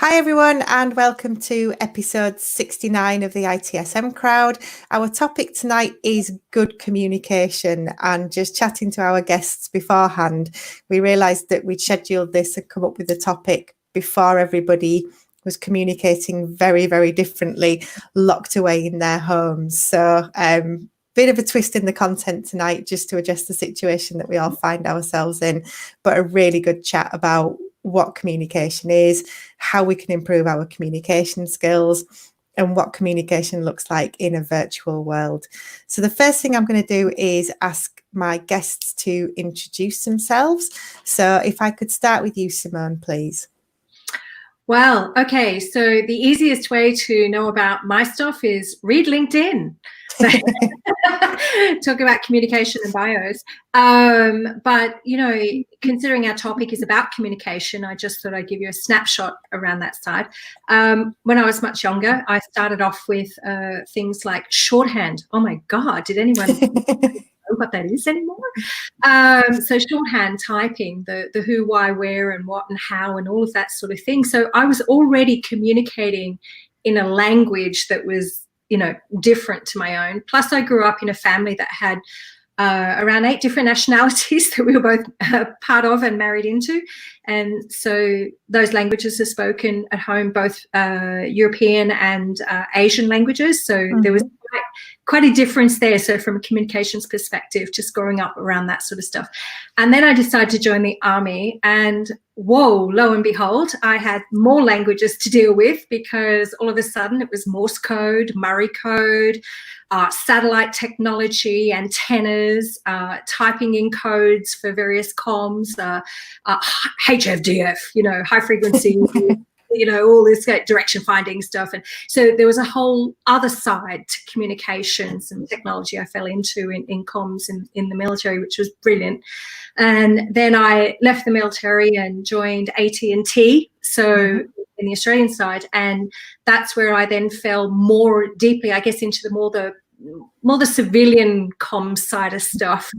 Hi everyone, and welcome to episode 69 of the ITSM crowd. Our topic tonight is good communication, and just chatting to our guests beforehand, we realised that we'd scheduled this and come up with the topic before everybody was communicating very, very differently, locked away in their homes. So bit of a twist in the content tonight just to address the situation that we all find ourselves in, but a really good chat about what communication is, how we can improve our communication skills, and what communication looks like in a virtual world. So the first thing I'm going to do is ask my guests to introduce themselves. So if I could start with you, Simone, please. Well, okay, so the easiest way to know about my stuff is read LinkedIn. Talk about communication and bios. But, you know, considering our topic is about communication, I just thought I'd give you a snapshot around that side. When I was much younger, I started off with things like shorthand. Oh, my God, did anyone know what that is anymore? So shorthand typing, the who, why, where, and what, and how, and all of that sort of thing. So I was already communicating in a language that was, you know, different to my own. Plus, I grew up in a family that had around 8 different nationalities that we were both part of and married into. And so those languages are spoken at home, both European and Asian languages. So there was quite a difference there. So from a communications perspective, just growing up around that sort of stuff. And then I decided to join the army, and whoa, lo and behold, I had more languages to deal with, because all of a sudden it was Morse code, Murray code, satellite technology, antennas, typing in codes for various comms, HFDF, you know, high frequency, you know, all this direction finding stuff. And so there was a whole other side to communications and technology I fell into in comms in the military, which was brilliant. And then I left the military and joined AT&T, so in the Australian side, and that's where I then fell more deeply, I guess, into more the civilian comms side of stuff,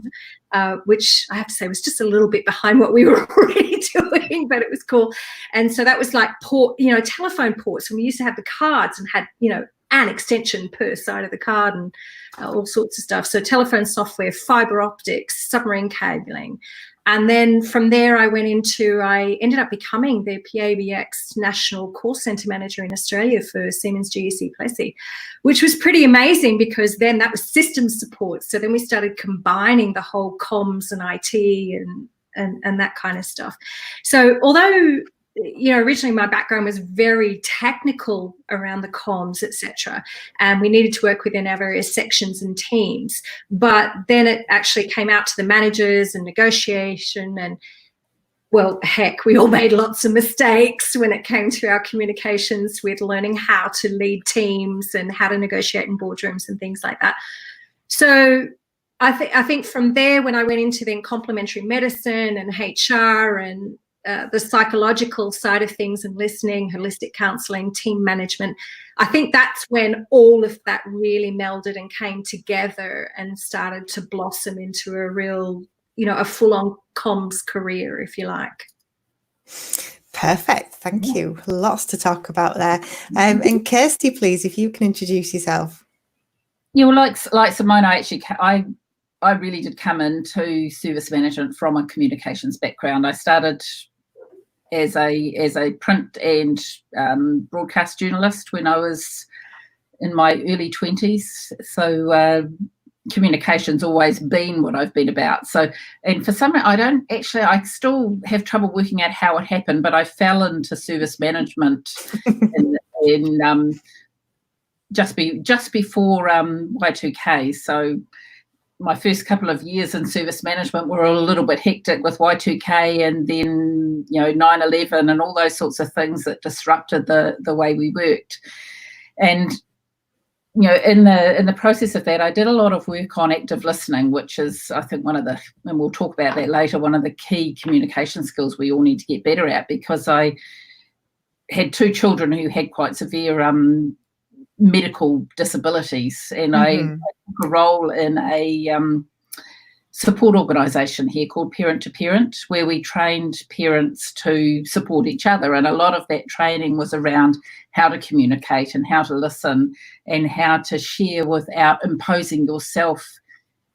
which I have to say was just a little bit behind what we were already doing, but it was cool. And so that was like telephone ports, and we used to have the cards and had, you know, an extension per side of the card and all sorts of stuff. So telephone software, fiber optics, submarine cabling. And then from there, I ended up becoming the PABX National Call Centre Manager in Australia for Siemens GEC Plessey, which was pretty amazing, because then that was systems support. So then we started combining the whole comms and IT and that kind of stuff. So although, you know, originally my background was very technical around the comms, etc., and we needed to work within our various sections and teams. But then it actually came out to the managers and negotiation, and, well, heck, we all made lots of mistakes when it came to our communications with learning how to lead teams and how to negotiate in boardrooms and things like that. So I think from there, when I went into then complementary medicine and HR and the psychological side of things and listening, holistic counselling, team management, I think that's when all of that really melded and came together and started to blossom into a real, you know, a full-on comms career, if you like. Perfect. Thank you. Lots to talk about there. And Kirstie, please, if you can introduce yourself. Yeah, well, like Simone, I really did come into service management from a communications background. I started as a print and broadcast journalist when I was in my early 20s. So communication's always been what I've been about. So, and for some, I still have trouble working out how it happened, but I fell into service management in just before Y2K. So my first couple of years in service management were a little bit hectic with Y2K, and then, you know, 9/11 and all those sorts of things that disrupted the way we worked. And, you know, in the process of that, I did a lot of work on active listening, which is, I think, one of the, and we'll talk about that later, one of the key communication skills we all need to get better at, because I had 2 children who had quite severe medical disabilities, and I took a role in a support organisation here called Parent to Parent, where we trained parents to support each other. And a lot of that training was around how to communicate and how to listen and how to share without imposing yourself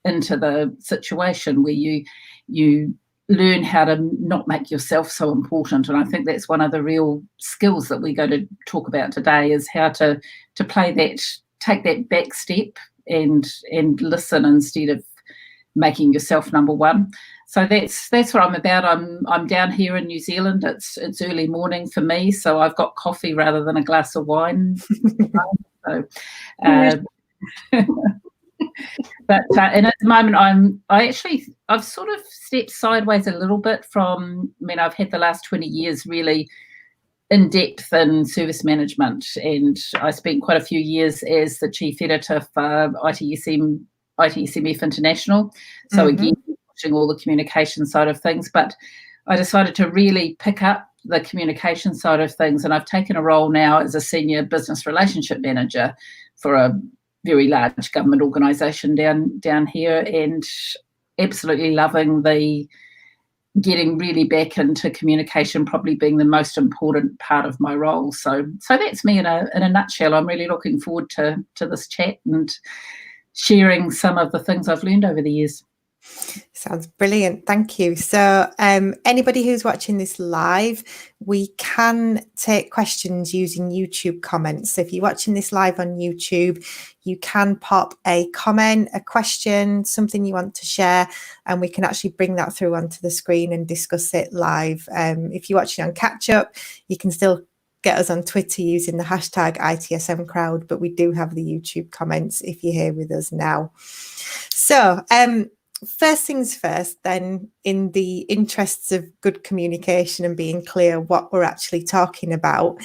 into the situation, where you learn how to not make yourself so important. And I think that's one of the real skills that we're going to talk about today, is how to play that, take that back step and listen instead of making yourself number one. So that's what I'm about. I'm down here in New Zealand. It's early morning for me, so I've got coffee rather than a glass of wine. So, but and at the moment I've sort of stepped sideways a little bit from. I mean, I've had the last 20 years really in depth in service management, and I spent quite a few years as the chief editor for ITSMF International. So again, watching all the communication side of things, but I decided to really pick up the communication side of things, and I've taken a role now as a senior business relationship manager for a very large government organisation down here, and absolutely loving the getting really back into communication, probably being the most important part of my role. So that's me in a nutshell. I'm really looking forward to this chat and sharing some of the things I've learned over the years. Sounds brilliant. Thank you. So anybody who's watching this live, we can take questions using YouTube comments. So if you're watching this live on YouTube, you can pop a comment, a question, something you want to share, and we can actually bring that through onto the screen and discuss it live. If you're watching on catch up, you can still get us on Twitter using the hashtag ITSM crowd, but we do have the YouTube comments if you're here with us now. So first things first, then, in the interests of good communication and being clear what we're actually talking about,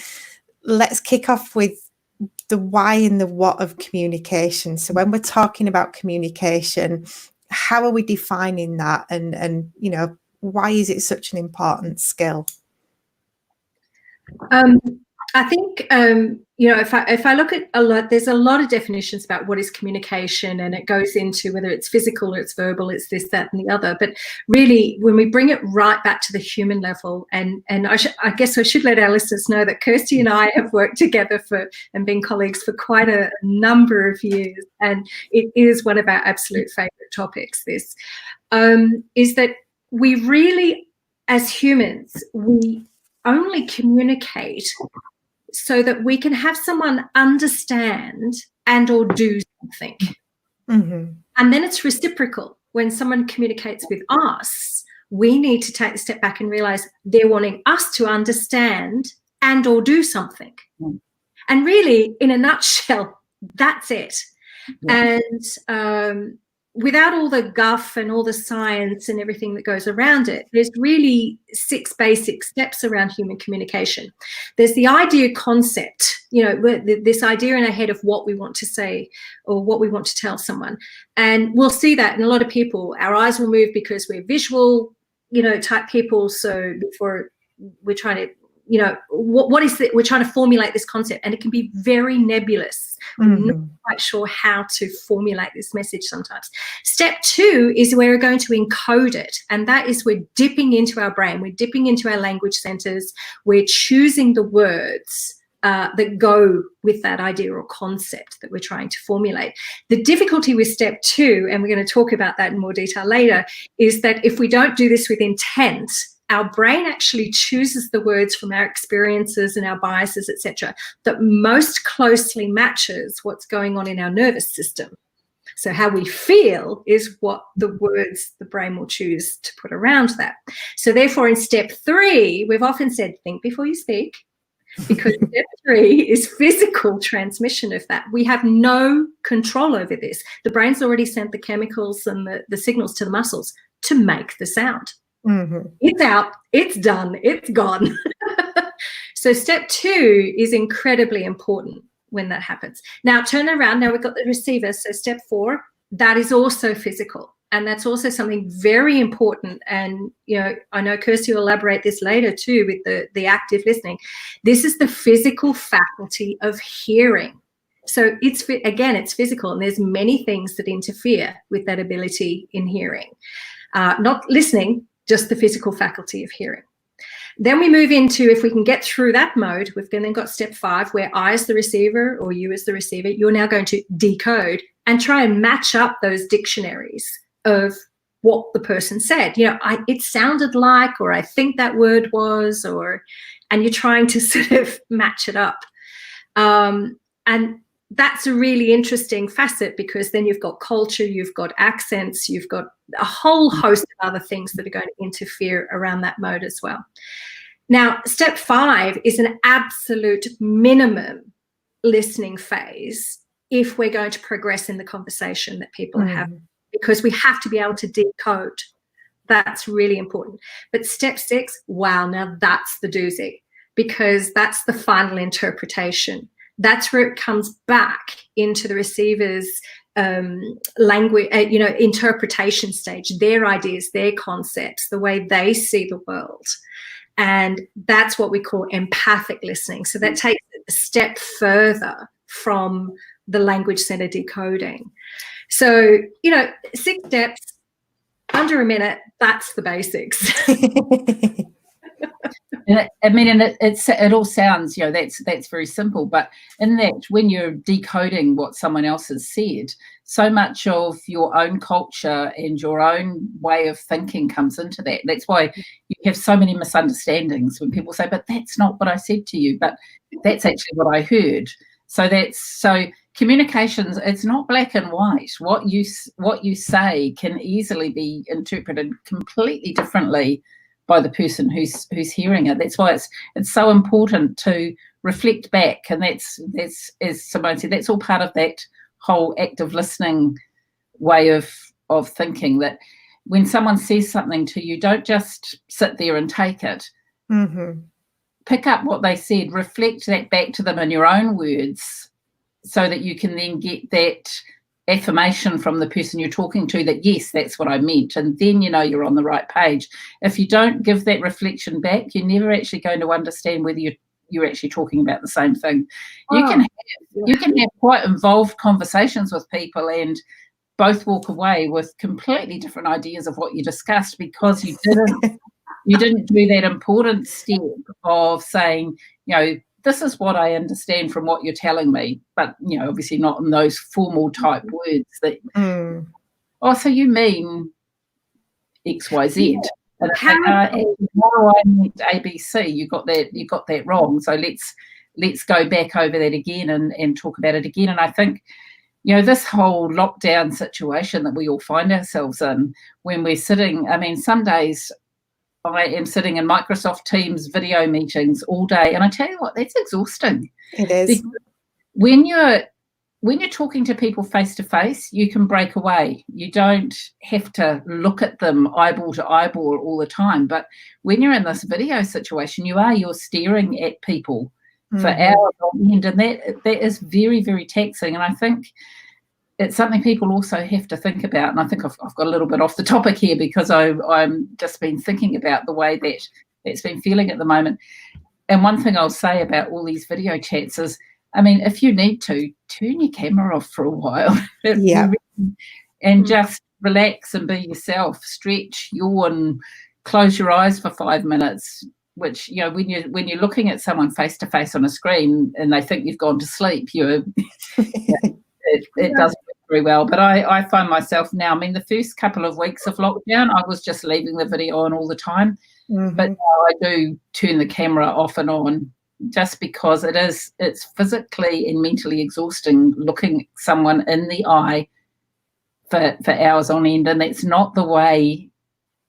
let's kick off with the why and the what of communication. So when we're talking about communication, how are we defining that, and you know, why is it such an important skill? I think, you know, if I look at a lot, there's a lot of definitions about what is communication, and it goes into whether it's physical or it's verbal, it's this, that, and the other. But really, when we bring it right back to the human level, and I guess I should let our listeners know that Kirstie and I have worked together and been colleagues for quite a number of years, and it is one of our absolute favourite topics. This is that we really, as humans, we only communicate so that we can have someone understand and or do something. And then it's reciprocal. When someone communicates with us, we need to take a step back and realize they're wanting us to understand and or do something. And really, in a nutshell, that's it. And without all the guff and all the science and everything that goes around it, there's really 6 basic steps around human communication. There's the idea concept, you know, this idea in our head of what we want to say or what we want to tell someone. And we'll see that in a lot of people. Our eyes will move because we're visual, you know, type people. So before we're trying to, you know, what is it? We're trying to formulate this concept, and it can be very nebulous. We're not quite sure how to formulate this message sometimes. Step 2 is where we're going to encode it, and that is we're dipping into our brain, we're dipping into our language centers, we're choosing the words that go with that idea or concept that we're trying to formulate. The difficulty with step 2, and we're going to talk about that in more detail later, is that if we don't do this with intent, our brain actually chooses the words from our experiences and our biases, etc., that most closely matches what's going on in our nervous system. So how we feel is what the words the brain will choose to put around that. So therefore, in step 3, we've often said, think before you speak, because step 3 is physical transmission of that. We have no control over this. The brain's already sent the chemicals and the signals to the muscles to make the sound. It's out, it's done, it's gone. So step 2 is incredibly important when that happens. Now turn around, now we've got the receiver. So step 4, that is also physical. And that's also something very important. And, you know, I know Kirstie will elaborate this later too with the active listening. This is the physical faculty of hearing. So it's physical, and there's many things that interfere with that ability in hearing. Not listening, just the physical faculty of hearing. Then we move into, if we can get through that mode, we've then got step 5, where I as the receiver, or you as the receiver, you're now going to decode and try and match up those dictionaries of what the person said. It sounded like, or I think that word was, and you're trying to sort of match it up. And that's a really interesting facet, because then you've got culture, you've got accents, you've got a whole host of other things that are going to interfere around that mode as well. Now, step 5 is an absolute minimum listening phase if we're going to progress in the conversation that people are having, because we have to be able to decode. That's really important. But step 6, wow, now that's the doozy, because that's the final interpretation. That's where it comes back into the receiver's language, interpretation stage, their ideas, their concepts, the way they see the world. And that's what we call empathic listening. So that takes it a step further from the language center decoding. So, 6 steps, under a minute, that's the basics. And it all sounds, that's very simple, but in that, when you're decoding what someone else has said, so much of your own culture and your own way of thinking comes into that. That's why you have so many misunderstandings when people say, but that's not what I said to you, but that's actually what I heard. So communications, it's not black and white. What you say can easily be interpreted completely differently by the person who's hearing it. That's why it's so important to reflect back, and that's as Simone said, that's all part of that whole active listening way of thinking, that when someone says something to you, don't just sit there and take it. Pick up what they said, reflect that back to them in your own words, so that you can then get that affirmation from the person you're talking to that, yes, that's what I meant, and then you're on the right page. If you don't give that reflection back, you're never actually going to understand whether you're actually talking about the same thing. You can have quite involved conversations with people and both walk away with completely different ideas of what you discussed, because you didn't do that important step of saying, this is what I understand from what you're telling me, but obviously not in those formal type words that so you mean XYZ. And how I meant ABC, you got that wrong. So let's go back over that again and talk about it again. And I think this whole lockdown situation that we all find ourselves in, when we're sitting, some days I am sitting in Microsoft Teams video meetings all day, and I tell you what, that's exhausting. It is. Because when you're talking to people face to face, you can break away. You don't have to look at them eyeball to eyeball all the time. But when you're in this video situation, you're staring at people for hours on end, and that is very, very taxing. And I think it's something people also have to think about. And I think I've got a little bit off the topic here, because I'm just been thinking about the way that's been feeling at the moment. And one thing I'll say about all these video chats is, if you need to, turn your camera off for a while. And just relax and be yourself. Stretch, yawn, close your eyes for 5 minutes, which, when you're looking at someone face to face on a screen and they think you've gone to sleep, it doesn't work very well. But I find myself now, the first couple of weeks of lockdown, I was just leaving the video on all the time. But now I do turn the camera off and on, just because it's physically and mentally exhausting looking someone in the eye for hours on end. And that's not the way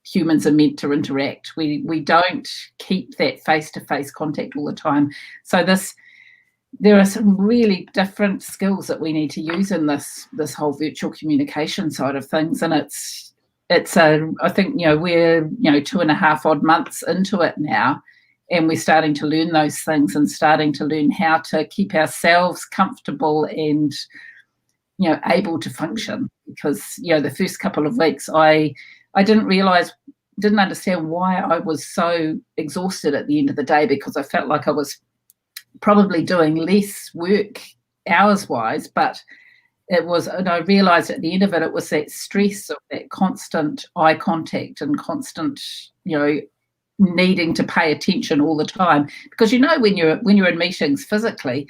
humans are meant to interact. We don't keep that face-to-face contact all the time. So there are some really different skills that we need to use in this whole virtual communication side of things. And I think we're 2.5 odd months into it now, and we're starting to learn those things and starting to learn how to keep ourselves comfortable and able to function. Because the first couple of weeks I didn't understand why I was so exhausted at the end of the day, because I felt like I was probably doing less work hours wise, but it was, and I realized at the end of it, it was that stress of that constant eye contact and constant, needing to pay attention all the time. Because when you're in meetings physically,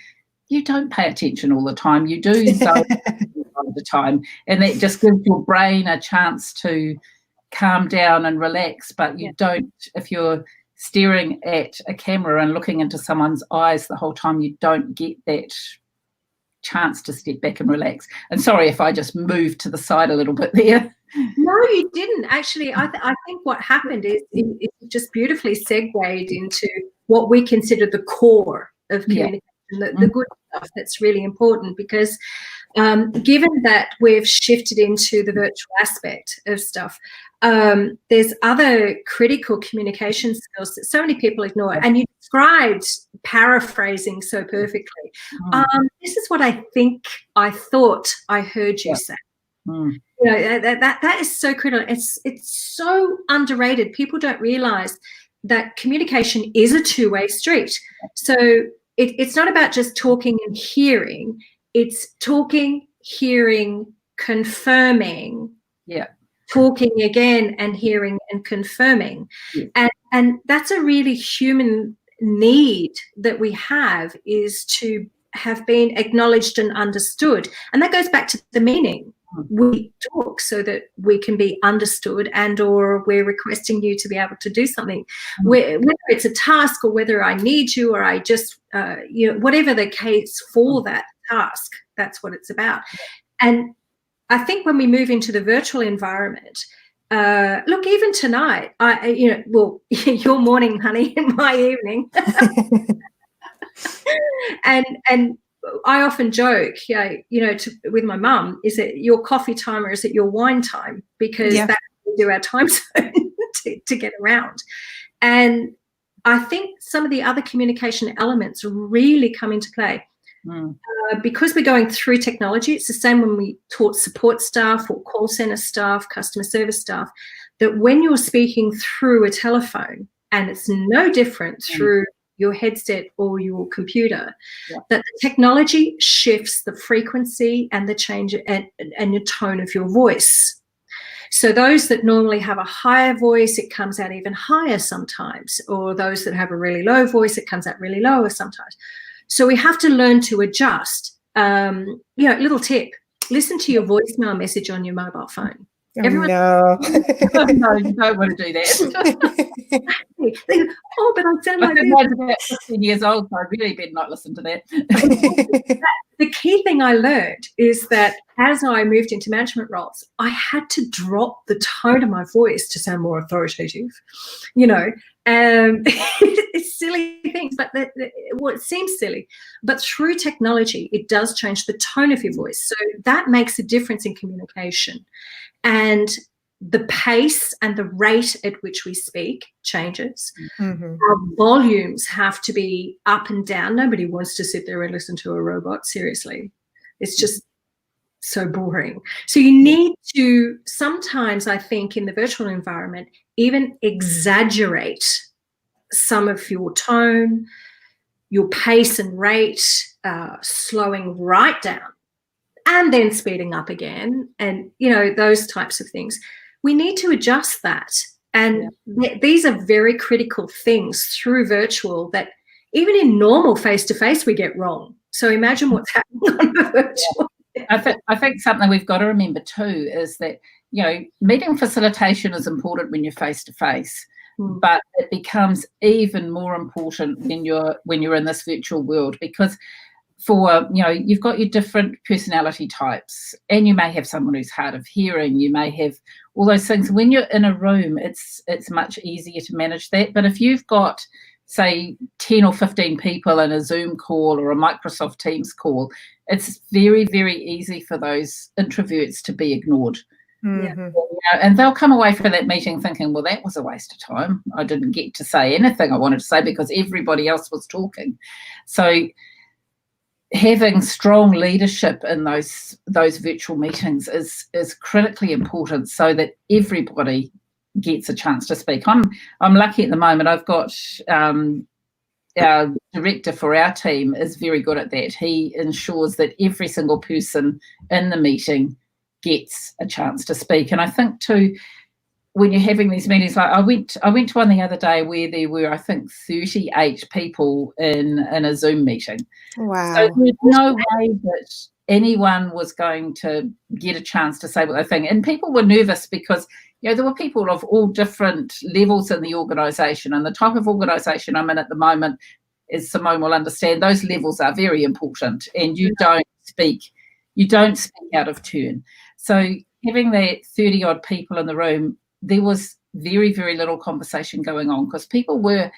you don't pay attention all the time. You do so all the time, and that just gives your brain a chance to calm down and relax. But you don't, if you're staring at a camera and looking into someone's eyes the whole time, you don't get that chance to step back and relax. And sorry if I just moved to the side a little bit there. No, you didn't. Actually, I think what happened is it just beautifully segued into what we consider the core of communication, the good stuff that's really important, because given that we've shifted into the virtual aspect of stuff, there's other critical communication skills that so many people ignore. And you described paraphrasing so perfectly. This is what I thought I heard you say. That is so critical. It's so underrated. People don't realize that communication is a two-way street. So it's not about just talking and hearing. It's talking, hearing, confirming. Yeah. Talking again and hearing and confirming. And that's a really human need that we have, is to have been acknowledged and understood. And that goes back to the meaning. We talk so that we can be understood, and or we're requesting you to be able to do something, whether it's a task or whether I need you or I just, whatever the case for that task, that's what it's about. And I think when we move into the virtual environment, look, even tonight, your morning, honey, and my evening, and I often joke, with my mum, is it your coffee time or is it your wine time? Because that's what we do our time zone to get around. And I think some of the other communication elements really come into play. Because we're going through technology. It's the same when we taught support staff or call center staff, customer service staff, that when you're speaking through a telephone, and it's no different through your headset or your computer, that the technology shifts the frequency and the change and your tone of your voice. So those that normally have a higher voice, it comes out even higher sometimes, or those that have a really low voice, it comes out really lower sometimes. So we have to learn to adjust. Little tip, listen to your voicemail message on your mobile phone. Everyone, no. No, you don't want to do that. But I sound like I was about 15 years old, so I really better not listen to that. The key thing I learned is that as I moved into management roles, I had to drop the tone of my voice to sound more authoritative, it's silly things, but it seems silly, but through technology, it does change the tone of your voice. So that makes a difference in communication. And the pace and the rate at which we speak changes. Our volumes have to be up and down. Nobody wants to sit there and listen to a robot, seriously. It's just so boring. So you need to sometimes, I think, in the virtual environment, even exaggerate some of your tone, your pace and rate, slowing right down and then speeding up again, and those types of things. We need to adjust that, and these are very critical things through virtual that even in normal face-to-face we get wrong. So imagine what's happening on the virtual. I think something we've got to remember too is that meeting facilitation is important when you're face-to-face, but it becomes even more important when you're in this virtual world, because you've got your different personality types, and you may have someone who's hard of hearing, you may have all those things. When you're in a room, it's much easier to manage that. But if you've got, say, 10 or 15 people in a Zoom call or a Microsoft Teams call, it's very, very easy for those introverts to be ignored. And they'll come away from that meeting thinking, well, that was a waste of time. I didn't get to say anything I wanted to say because everybody else was talking. So having strong leadership in those virtual meetings is critically important, so that everybody gets a chance to speak. I'm lucky at the moment. I've got our director for our team is very good at that. He ensures that every single person in the meeting gets a chance to speak. And I think too, when you're having these meetings, like I went to one the other day where there were, I think, 38 people in a Zoom meeting. Wow. So there's no way that anyone was going to get a chance to say what they think. And people were nervous because, there were people of all different levels in the organisation, and the type of organisation I'm in at the moment, as Simone will understand, those levels are very important, and you don't speak out of turn. So having that 30 odd people in the room, there was very, very little conversation going on because people were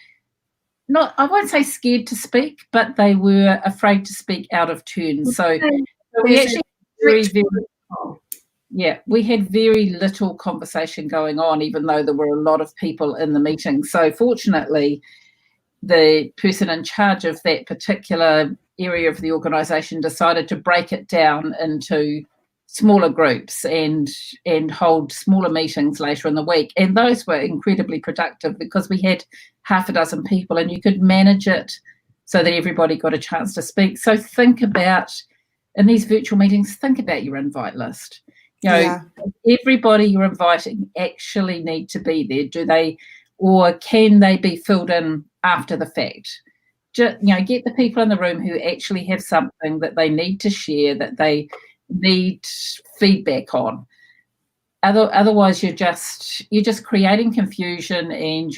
not, I won't say scared to speak, but they were afraid to speak out of turn. So we actually we had very little conversation going on, even though there were a lot of people in the meeting. So fortunately, the person in charge of that particular area of the organisation decided to break it down into smaller groups and hold smaller meetings later in the week. And those were incredibly productive because we had half a dozen people and you could manage it so that everybody got a chance to speak. So think about, in these virtual meetings, think about your invite list. Everybody you're inviting actually need to be there. Do they, or can they be filled in after the fact? Just, get the people in the room who actually have something that they need to share, that they need feedback on. Otherwise, you're just creating confusion, and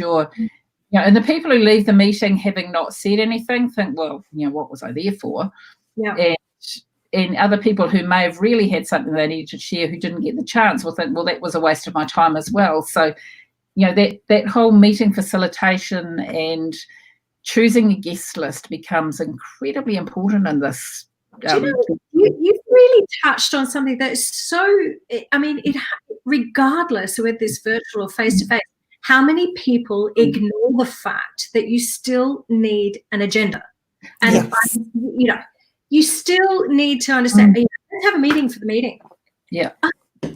and the people who leave the meeting having not said anything think, well, what was I there for? Yeah. And other people who may have really had something they needed to share who didn't get the chance will think, well, that was a waste of my time as well. So, that whole meeting facilitation and choosing a guest list becomes incredibly important in this. You've really touched on something that is so, regardless of whether this virtual or face-to-face, how many people ignore the fact that you still need an agenda. And, you still need to understand, let's have a meeting for the meeting. Yeah. Who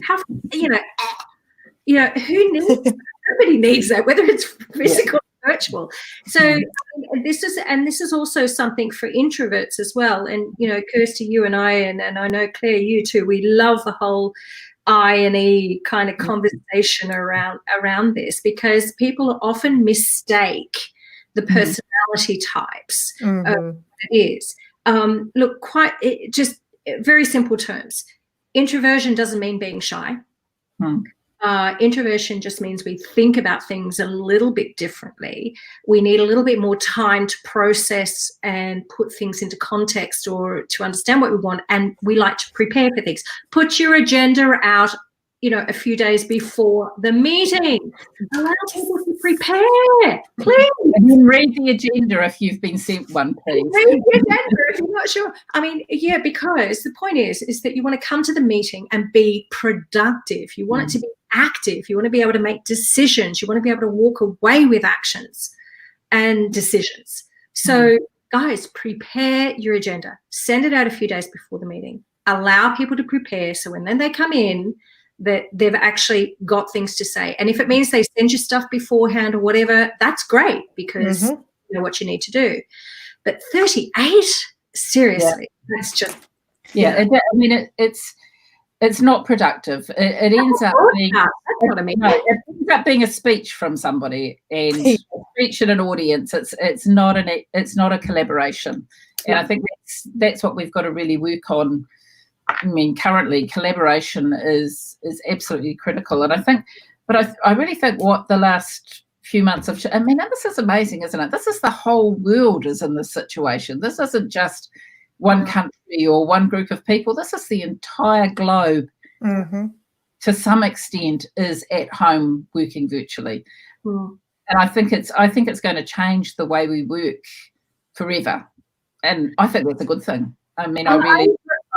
needs that? Nobody needs that, whether it's physical or virtual. So this is also something for introverts as well. And, Kirstie, you and I, and I know, Claire, you too, we love the whole I&E kind of conversation around this, because people often mistake the personality types of what it is. Just very simple terms. Introversion doesn't mean being shy. Introversion just means we think about things a little bit differently. We need a little bit more time to process and put things into context or to understand what we want, and we like to prepare for things. Put your agenda out, a few days before the meeting. Allow people to prepare, please. And then read the agenda if you've been sent one, please. Read the agenda if you're not sure. Because the point is that you want to come to the meeting and be productive. You want it to be active. You want to be able to make decisions. You want to be able to walk away with actions and decisions. So, guys, prepare your agenda. Send it out a few days before the meeting. Allow people to prepare, so when then they come in, that they've actually got things to say. And if it means they send you stuff beforehand or whatever, that's great, because you know what you need to do. But 38, seriously, that's just it's not productive. It ends up being it ends up being a speech from somebody, and a speech in an audience. It's not a collaboration, and I think that's what we've got to really work on. Currently collaboration is absolutely critical, and I really think what the last few months have, and this is amazing, isn't it? This is the whole world is in this situation. This isn't just one country or one group of people. This is the entire globe. To some extent, is at home working virtually, and I think it's going to change the way we work forever, and I think that's a good thing. I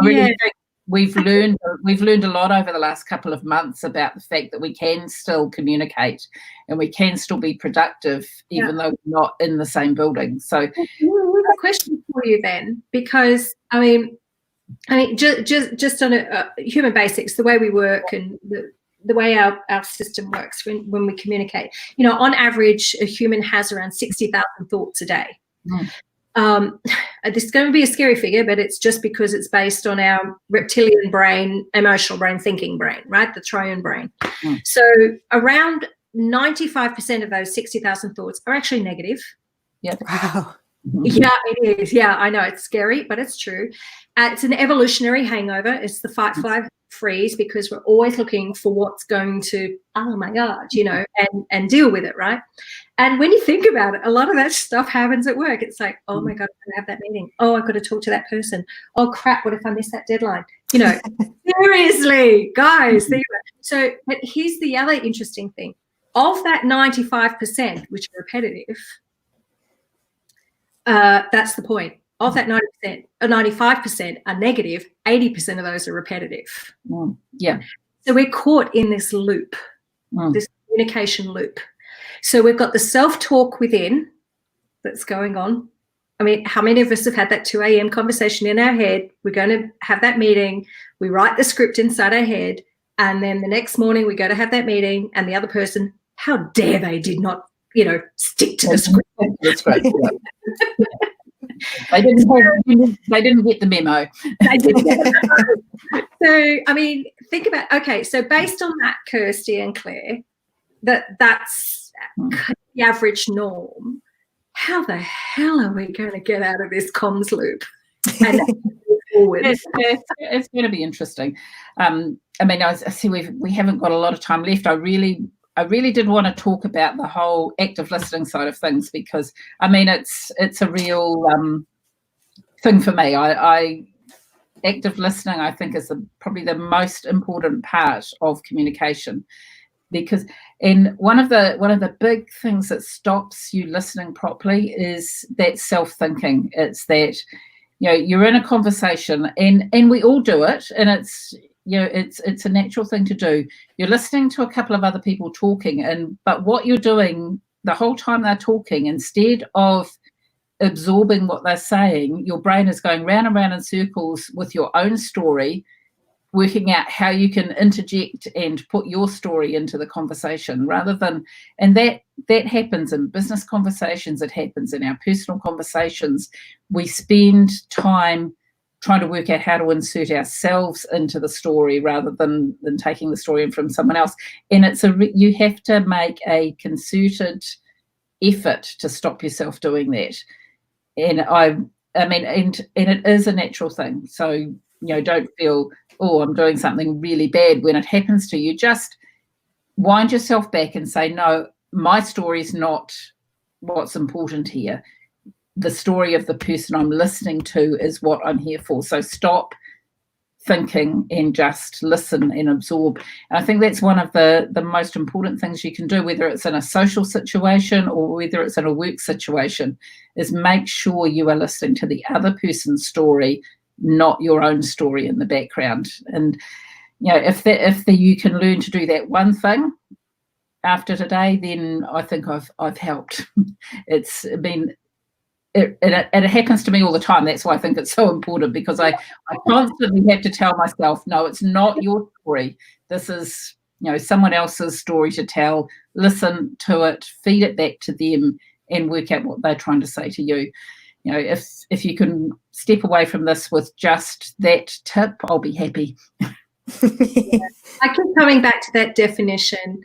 really think we've learned a lot over the last couple of months about the fact that we can still communicate and we can still be productive even though we're not in the same building. So, a question for you then, because just on a human basics, the way we work and the way our system works when we communicate. On average, a human has around 60,000 thoughts a day. This is going to be a scary figure, but it's just because it's based on our reptilian brain, emotional brain, thinking brain, right? The triune brain. So around 95% of those 60,000 thoughts are actually negative. Yeah. Wow. Yeah, it is. Yeah, I know it's scary, but it's true. It's an evolutionary hangover. It's the fight, flight, freeze, because we're always looking for what's going to, oh my God, and deal with it, right? And when you think about it, a lot of that stuff happens at work. It's like, oh my God, I'm going to have that meeting. Oh, I've got to talk to that person. Oh crap, what if I miss that deadline? Seriously, guys. Think about it. So, but here's the other interesting thing. Of that 95%, which are repetitive, that's the point. Of that 90%, 95% are negative, 80% of those are repetitive. Yeah. So we're caught in this loop, this communication loop. So we've got the self-talk within that's going on. I mean, how many of us have had that 2 a.m. conversation in our head? We're going to have that meeting. We write the script inside our head. And then the next morning we go to have that meeting and the other person, how dare they did not, stick to the script. That's right. Yeah. They didn't get the memo. They didn't get the memo. So, I mean, think about, okay, so based on that, Kirstie and Claire, that's the average norm. How the hell are we going to get out of this comms loop and move forward? It's going to be interesting. I mean, I see we haven't got a lot of time left. I really did want to talk about the whole active listening side of things because, I mean, it's a real thing for me. Active listening, I think, is probably the most important part of communication because one of the big things that stops you listening properly is that self-thinking. It's that, you're in a conversation and we all do it, and it's a natural thing to do. You're listening to a couple of other people talking, but what you're doing the whole time they're talking, instead of absorbing what they're saying, your brain is going round and round in circles with your own story, working out how you can interject and put your story into the conversation and that happens in business conversations, it happens in our personal conversations. We spend time trying to work out how to insert ourselves into the story rather than taking the story in from someone else. And you have to make a concerted effort to stop yourself doing that. And I mean, and it is a natural thing. So, don't feel, oh, I'm doing something really bad when it happens to you. Just wind yourself back and say, no, my story is not what's important here. The story of the person I'm listening to is what I'm here for. So stop thinking and just listen and absorb. And I think that's one of the most important things you can do, whether it's in a social situation or whether it's in a work situation, is make sure you are listening to the other person's story, not your own story in the background. And if you can learn to do that one thing after today, then I think I've helped. It's been it happens to me all the time. That's why I think it's so important, because I constantly have to tell myself, no, it's not your story. This is someone else's story to tell. Listen to it, feed it back to them, and work out what they're trying to say to you. If you can step away from this with just that tip, I'll be happy. I keep coming back to that definition.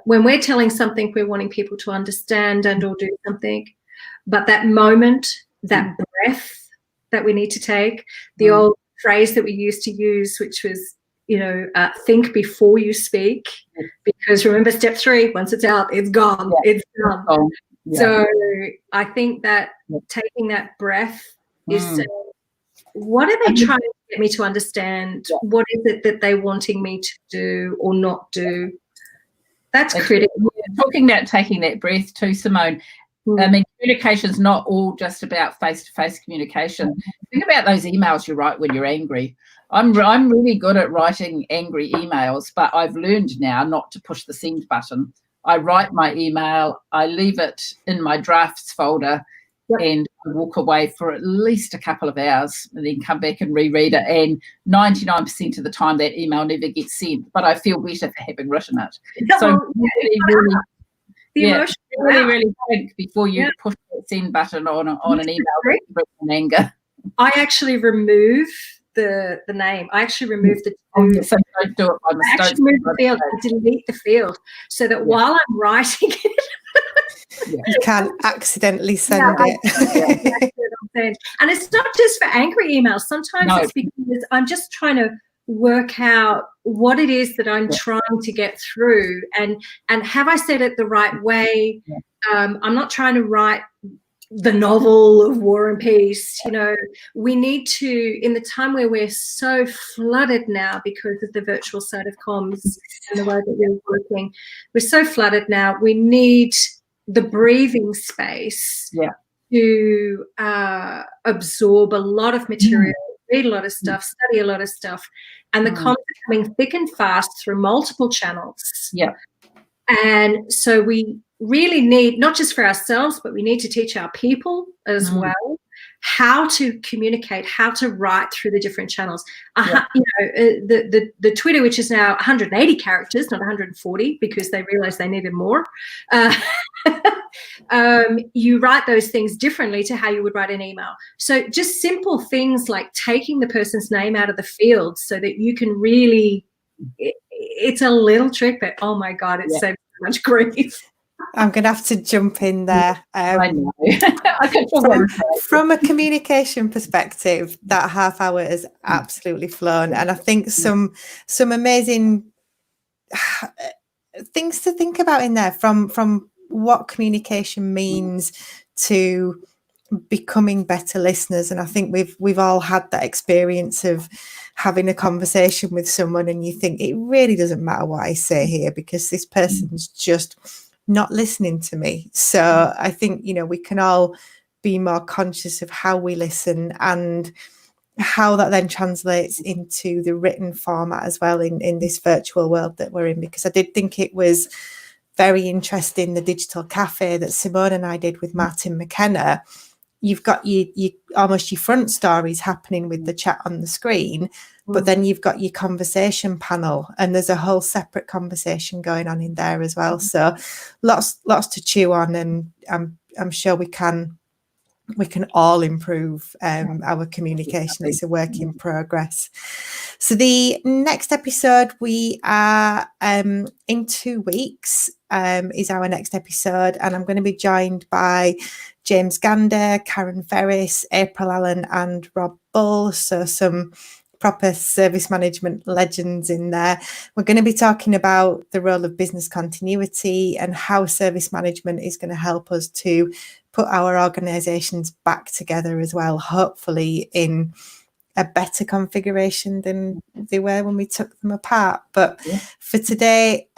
When we're telling something, we're wanting people to understand and or do something. But that moment, that breath that we need to take, the old phrase that we used to use, which was, think before you speak, because remember, step 3, once it's out, it's gone. Yeah. It's done. Yeah. So I think that taking that breath is, what are they trying to get me to understand? Yeah. What is it that they're wanting me to do or not do? That's critical. Talking about taking that breath too, Simone. I mean, communication is not all just about face-to-face communication. Think about those emails you write when you're angry. I'm really good at writing angry emails, but I've learned now not to push the send button. I write my email, I leave it in my drafts folder, and I walk away for at least a couple of hours and then come back and reread it. And 99% of the time that email never gets sent, but I feel better for having written it. So emotion really, out. really think before you push the send button on an email in anger. I actually remove the name. I actually remove the two. So don't do it by mistake. I actually remove the field. I delete the field so that while I'm writing it, you can't accidentally send it. And it's not just for angry emails. Sometimes it's because I'm just trying to work out what it is that I'm trying to get through, and have I said it the right way? I'm not trying to write the novel of War and Peace. You know, we need to, in the time where we're so flooded now because of the virtual side of comms and the way that we're working, we're so flooded now. We need the breathing space to absorb a lot of material, read a lot of stuff, study a lot of stuff, and the comms are coming thick and fast through multiple channels. And so we really need, not just for ourselves, but we need to teach our people as well how to communicate, how to write through the different channels. You know, the Twitter, which is now 180 characters, not 140, because they realized they needed more. You write those things differently to how you would write an email. So just simple things like taking the person's name out of the field so that you can really, it's a little trick, but oh my God, it saves so much grief. I'm going to have to jump in there. I know. From a communication perspective, that half hour has absolutely flown. And I think some amazing things to think about in there, from what communication means to becoming better listeners. And I think we've all had that experience of having a conversation with someone and you think it really doesn't matter what I say here because this person's just not listening to me. So I think, you know, we can all be more conscious of how we listen and how that then translates into the written format as well in this virtual world that we're in, because I did think it was very interesting, the digital cafe that Simone and I did with Martin McKenna. You've got your almost your front stories happening with the chat on the screen, but then you've got your conversation panel and there's a whole separate conversation going on in there as well. So lots to chew on, and I'm sure we can all improve our communication. It's a work in progress. So the next episode, we are in 2 weeks is our next episode, and I'm going to be joined by James Gander, Karen Ferris, April Allen and Rob Bull. So some proper service management legends in there. We're going to be talking about the role of business continuity and how service management is going to help us to put our organizations back together as well, hopefully in a better configuration than they were when we took them apart. But for today,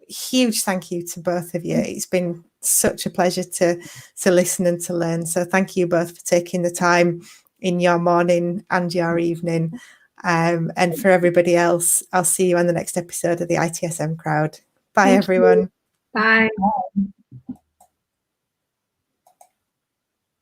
huge thank you to both of you. It's been such a pleasure to listen and to learn. So thank you both for taking the time in your morning and your evening. And for everybody else, I'll see you on the next episode of the ITSM Crowd. Bye, everyone. Bye.